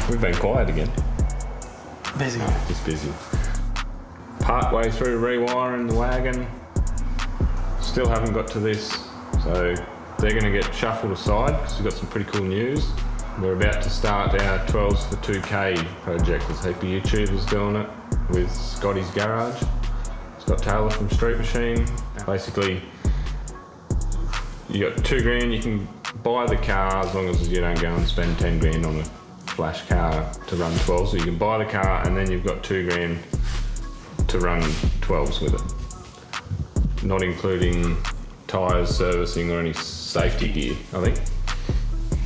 We've been quiet again. Busy. Just busy. Part way through rewiring the wagon. Still haven't got to this. So they're going to get shuffled aside because we've got some pretty cool news. We're about to start our 12's for 2K project. There's a heap of YouTubers doing it with Scotty's Garage. Scott Taylor from Street Machine. Basically, you got $2,000. You can buy the car as long as you don't go and spend 10 grand on a flash car to run 12. So you can buy the car and then you've got $2,000 to run 12s with it. Not including tyres, servicing or any safety gear, I think.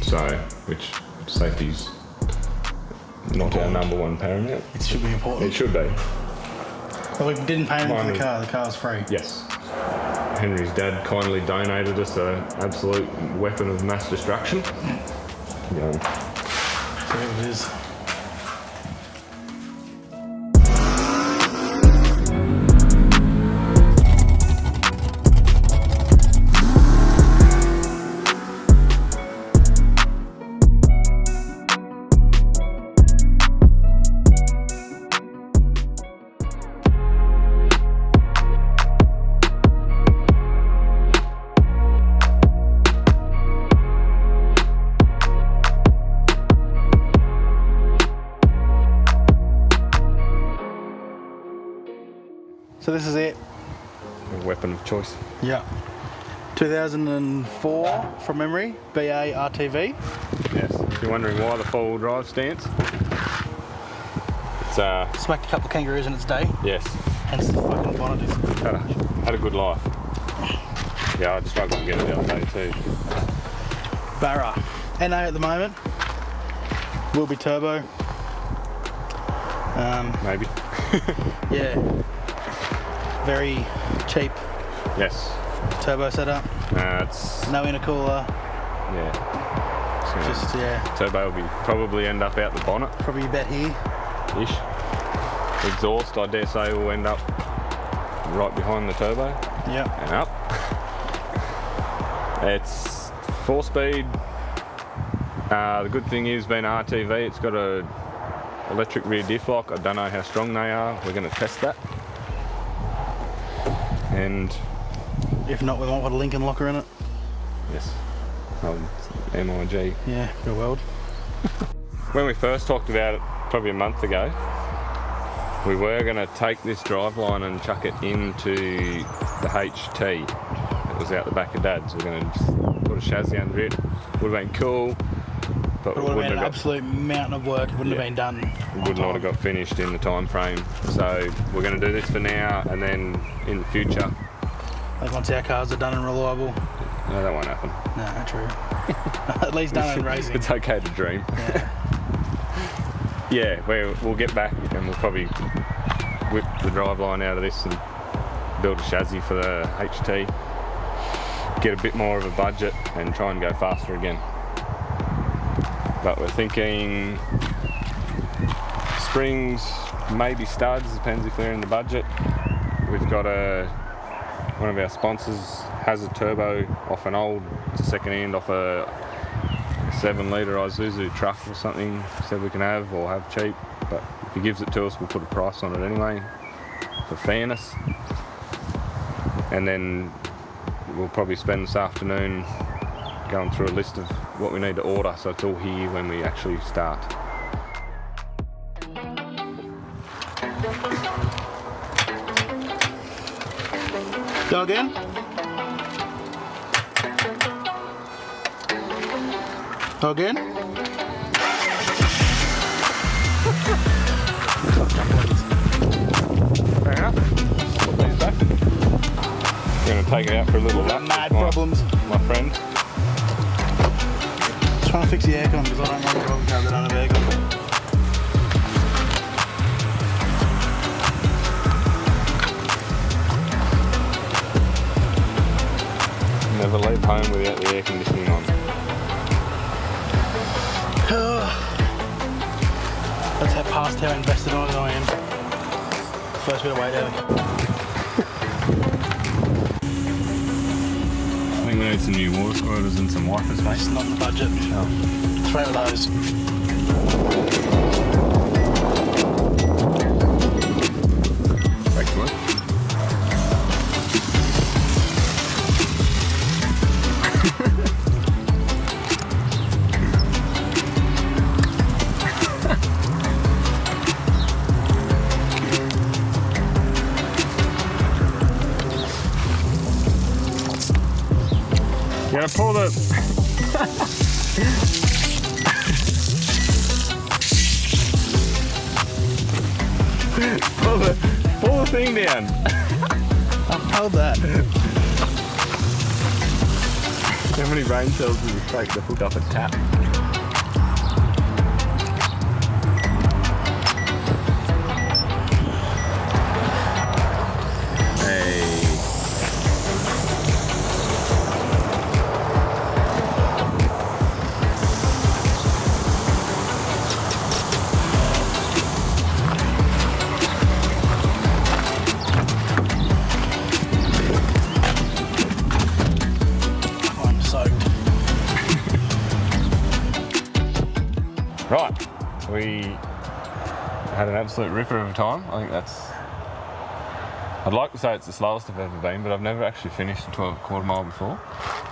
So, which safety's not our number one paramount. It should be important. It should be. But we didn't pay anything for the car. The car's free. Yes. Henry's dad kindly donated us an absolute weapon of mass destruction. Yeah. So it is. So this is it. A weapon of choice. Yeah. 2004 from memory, BA RTV. Yes. If you're wondering why the four-wheel drive stance, it's Smacked a couple of kangaroos in its day. yes, Hence the fucking bonnet is. had a good life. Yeah, I struggled to get it the other day too. Barra. NA at the moment. Will be turbo. Maybe. Yeah. Very cheap Yes. turbo setup. It's No intercooler. yeah. It's gonna- Just yeah. turbo will probably end up out the bonnet Probably a bet here. ish. Exhaust, I dare say, will end up right behind the turbo Yeah. and up. It's 4-speed. The good thing is, being RTV, it's got a electric rear diff lock. I don't know how strong they are. We're going to test that. And If not, we might put a Lincoln locker in it. yes, MIG. Yeah, real world. When we first talked about it, probably a month ago, we were going to take this driveline and chuck it into the HT that was out the back of Dad's. We're going to just put a chassis under it. Would have been cool, but It would have been an absolute mountain of work. It wouldn't have been done. It would not have got finished in the time frame. So we're going to do this for now, and then in the future. Like once our cars are done and reliable. No, that won't happen. No, not true. At least done in racing. It's okay to dream. Yeah. Yeah, we'll get back and we'll probably whip the driveline out of this and build a chassis for the HT. Get a bit more of a budget and try and go faster again. But we're thinking springs, maybe studs, depends if they're in the budget. We've got one of our sponsors has a turbo off an old, it's a second hand off a 7-litre Isuzu truck or something, said we can have or have cheap, but if he gives it to us we'll put a price on it anyway for fairness. And then we'll probably spend this afternoon going through a list of what we need to order so it's all here when we actually start. Go again. Go again. Fair enough. Put these back. We're going to take it out for a little lap. Mad problems. My friend. Trying to fix the aircon because I don't like driving cars that don't have aircon. Never leave home without the air conditioning on. That's how past how invested I am. First bit of weight out. I think we need some new water squirters and some wipers, mate. It's not in the budget. Oh. 3 of those. Gonna pull the... pull the thing down. I've held that. How many brain cells does it take to hook up a tap? Hey. I'm soaked. Right, we had an absolute ripper of a time. I think that's... I'd like to say it's the slowest I've ever been, but I've never actually finished a 12 quarter mile before.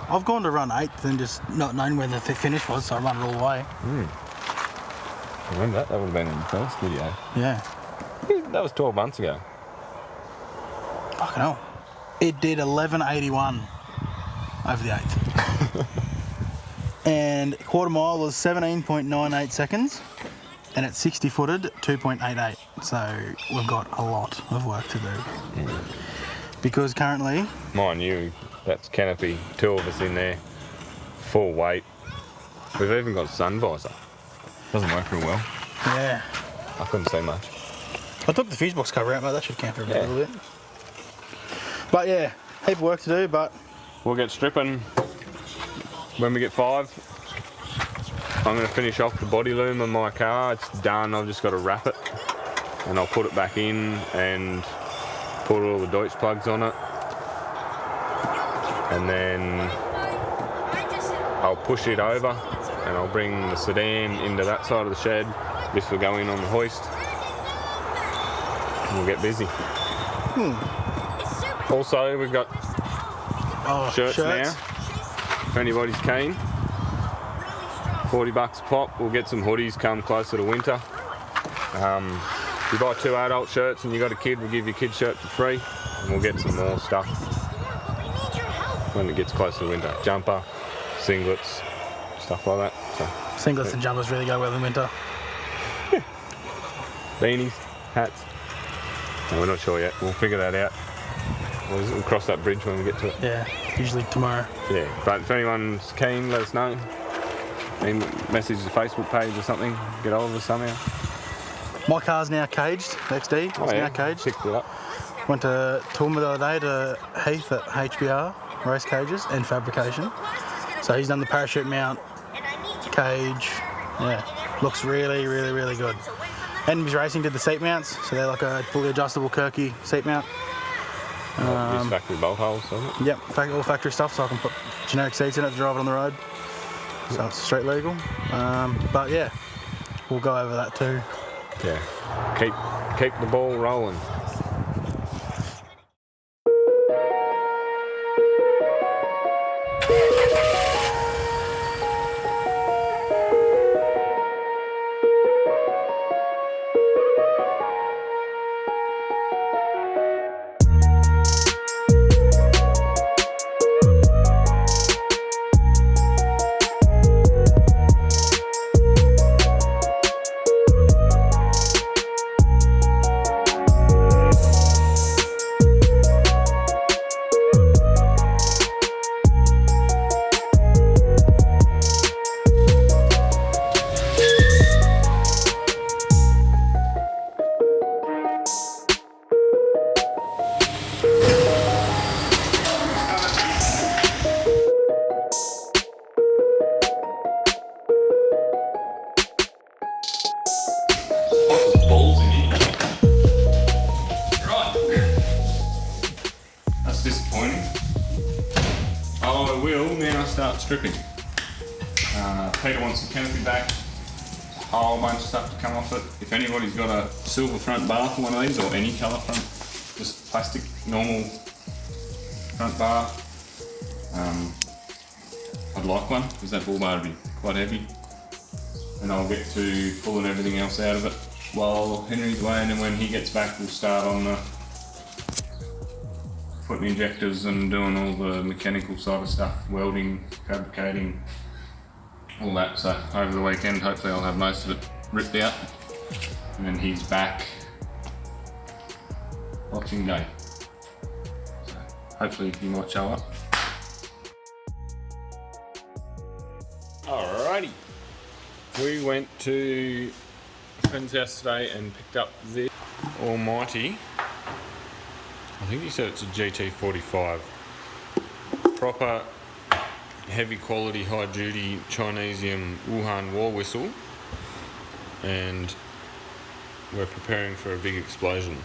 I've gone to run 8th and just not known where the finish was, so I run it all the way. Remember that? That would have been in the first video. Yeah. That was 12 months ago. Fucking hell. It did 11:81 over the 8th. And quarter mile was 17.98 seconds, and at 60 footed, 2.88. So we've got a lot of work to do. Because currently... Mind you, that's canopy, 2 of us in there, full weight. We've even got sun visor. Doesn't work real well. Yeah. I couldn't see much. I took the fuse box cover out, mate. That should count for a little bit. But yeah, heap of work to do, but... We'll get stripping when we get 5. I'm going to finish off the body loom on my car. It's done. I've just got to wrap it, and I'll put it back in and put all the Deutsch plugs on it, and then I'll push it over and I'll bring the sedan into that side of the shed. This will go in on the hoist and we'll get busy. Also, we've got shirts now, if anybody's keen. $40 a pop. We'll get some hoodies come closer to winter. If you buy 2 adult shirts and you got a kid, we'll give you a kid shirt for free, and we'll get some more stuff when it gets closer to winter. Jumper, singlets, stuff like that. So, Singlets and jumpers really go well in winter. beanies, hats. No, we're not sure yet. We'll figure that out. We'll cross that bridge when we get to it. Yeah, usually tomorrow. Yeah, but if anyone's keen, let us know. Message the Facebook page or something. Get hold of us somehow. My car's now caged, XD. It's now caged. Picked it up. Went to Toowoomba the other day to Heath at HBR, Race Cages and Fabrication. So he's done the parachute mount, cage. Yeah, looks really, really, really good. Enemies Racing did the seat mounts, so they're like a fully adjustable Kirky seat mount. Just factory bolt holes, doesn't it? Yep, all factory stuff, so I can put generic seats in it to drive it on the road. So it's street legal. But yeah, we'll go over that too. Yeah. Keep the ball rolling. I will now start stripping. Peter wants the canopy back, a whole bunch of stuff to come off it. If anybody's got a silver front bar for one of these, or any colour front, just plastic, normal front bar, I'd like one, because that bull bar would be quite heavy. And I'll get to pulling everything else out of it while Henry's away, and then when he gets back we'll start on the putting injectors and doing all the mechanical side of stuff, welding, fabricating, all that. So over the weekend, hopefully I'll have most of it ripped out, and then he's back Boxing Day. So hopefully he might show up. Alrighty, we went to a friend's house today and picked up the almighty, I think he said it's a GT45, proper heavy quality high duty Chinesium Wuhan war whistle, and we're preparing for a big explosion.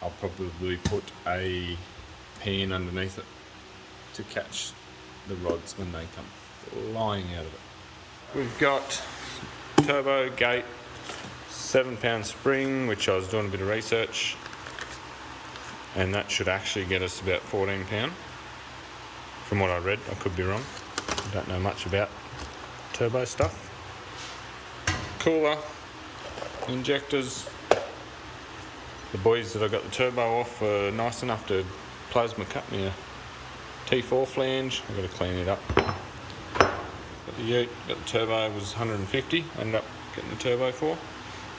I'll probably put a pan underneath it to catch the rods when they come flying out of it. We've got turbo gate 7-pound spring, which I was doing a bit of research, and that should actually get us about 14 pound from what I read. I could be wrong, I don't know much about turbo stuff. Cooler, injectors. The boys that I got the turbo off were nice enough to plasma cut me a T4 flange. I've got to clean it up. Got the ute, got the turbo, was 150, ended up getting the turbo for,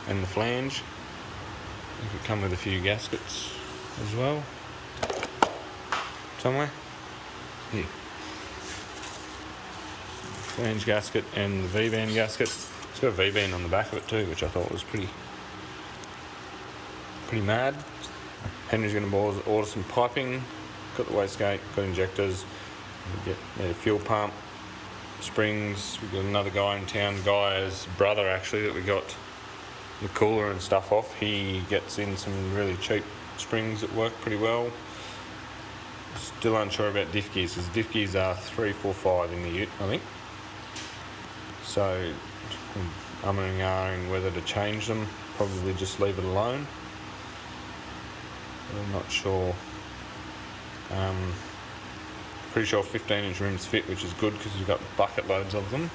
and the flange. It could come with a few gaskets as well. Somewhere? Here. Flange gasket and the V-band gasket. It's got a V-band on the back of it too, which I thought was pretty mad. Henry's going to order some piping. Got the wastegate, got injectors. Need a fuel pump, springs. We've got another guy in town, Guy's brother actually, that we got the cooler and stuff off. He gets in some really cheap springs that work pretty well. Still unsure about diff gears, because diff gears are 3, 4, 5 in the ute, I think. So I'm umming whether to change them, probably just leave it alone. I'm not sure. Pretty sure 15-inch rims fit, which is good because we've got bucket loads of them,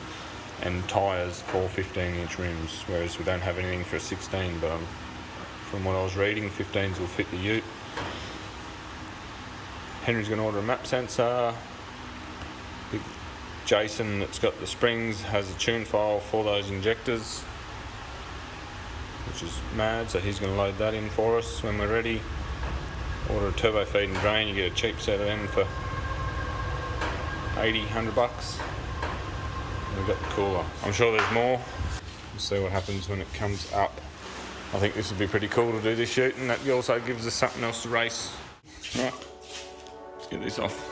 and tyres for 15-inch rims, whereas we don't have anything for a 16, but from what I was reading, 15s will fit the ute. Henry's going to order a map sensor. Jason, that's got the springs, has a tune file for those injectors, which is mad, so he's going to load that in for us when we're ready. Order a turbo feed and drain, you get a cheap set of them for 80, 100 bucks. We've got the cooler. I'm sure there's more. We'll see what happens when it comes up. I think this would be pretty cool to do this shoot, and that also gives us something else to race. Right, let's get this off.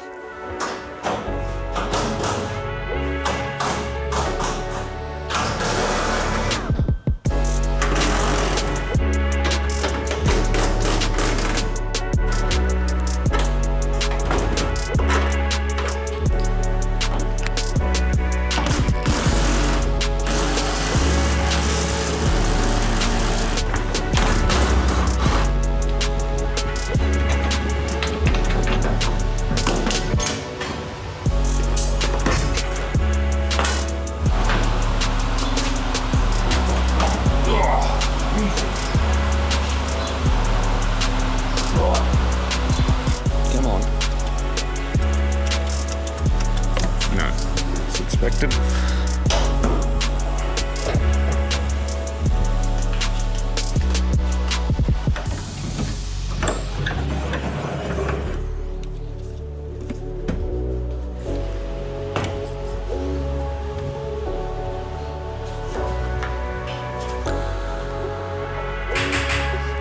Expected.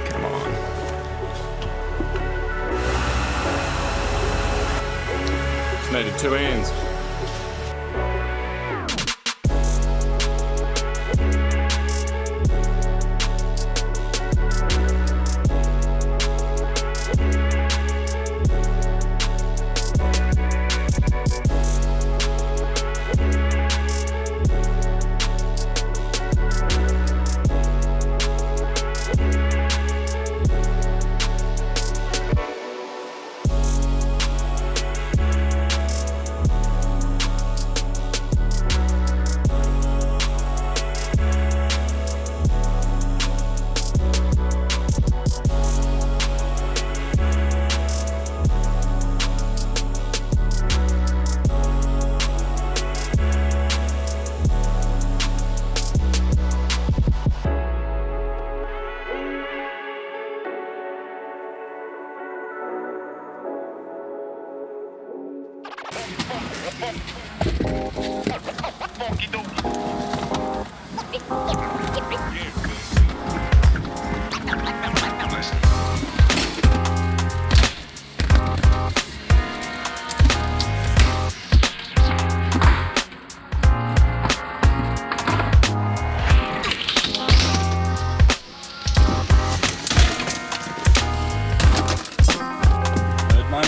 Come on. Just needed 2 hands.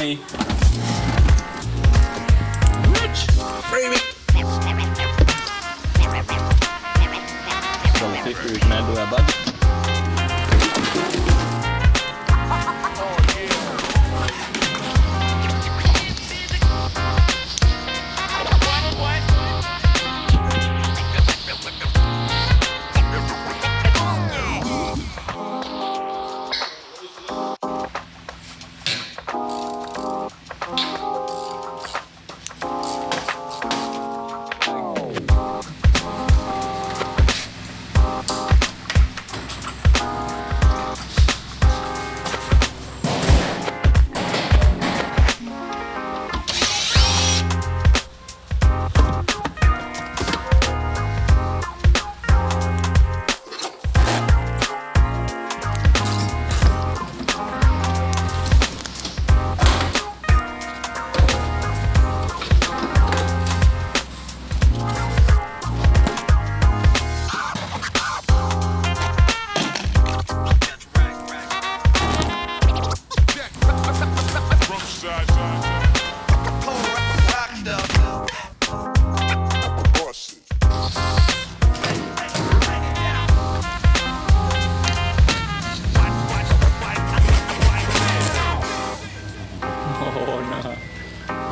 me. Rich! Freebie! $1.50 we can add to our budget.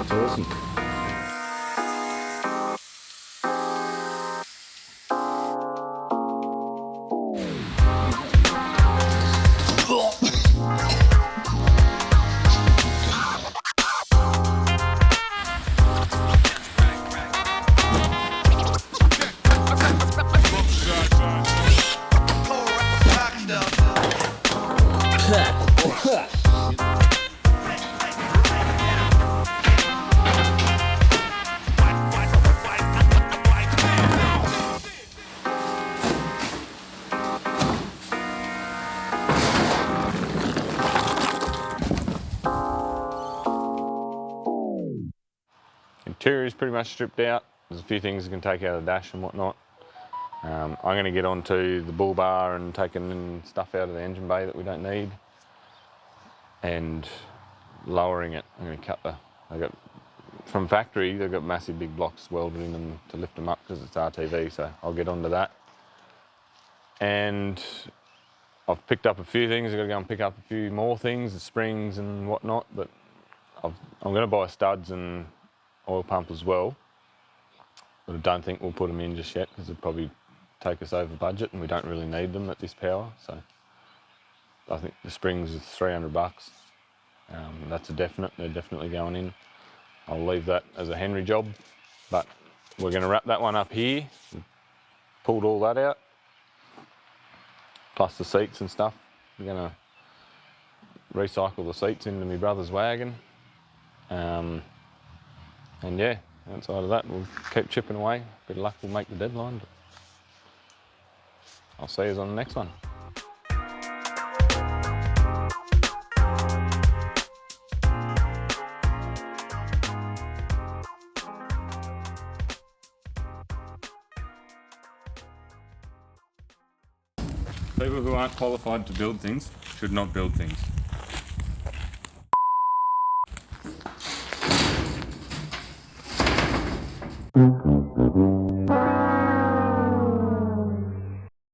That's awesome. Interior is pretty much stripped out. There's a few things you can take out of the dash and whatnot. I'm going to get onto the bull bar and taking stuff out of the engine bay that we don't need and lowering it. I'm going to cut from factory they've got massive big blocks welded in them to lift them up because it's RTV, so I'll get onto that. And I've picked up a few things. I've got to go and pick up a few more things, the springs and whatnot, but I'm going to buy studs and oil pump as well, but I don't think we'll put them in just yet because it'd probably take us over budget and we don't really need them at this power. So I think the springs is $300. That's a definite. They're definitely going in. I'll leave that as a Henry job, but we're going to wrap that one up here. Pulled all that out, plus the seats and stuff. We're going to recycle the seats into my brother's wagon. And yeah, outside of that, we'll keep chipping away. Bit of luck, we'll make the deadline. But I'll see you on the next one. People who aren't qualified to build things should not build things.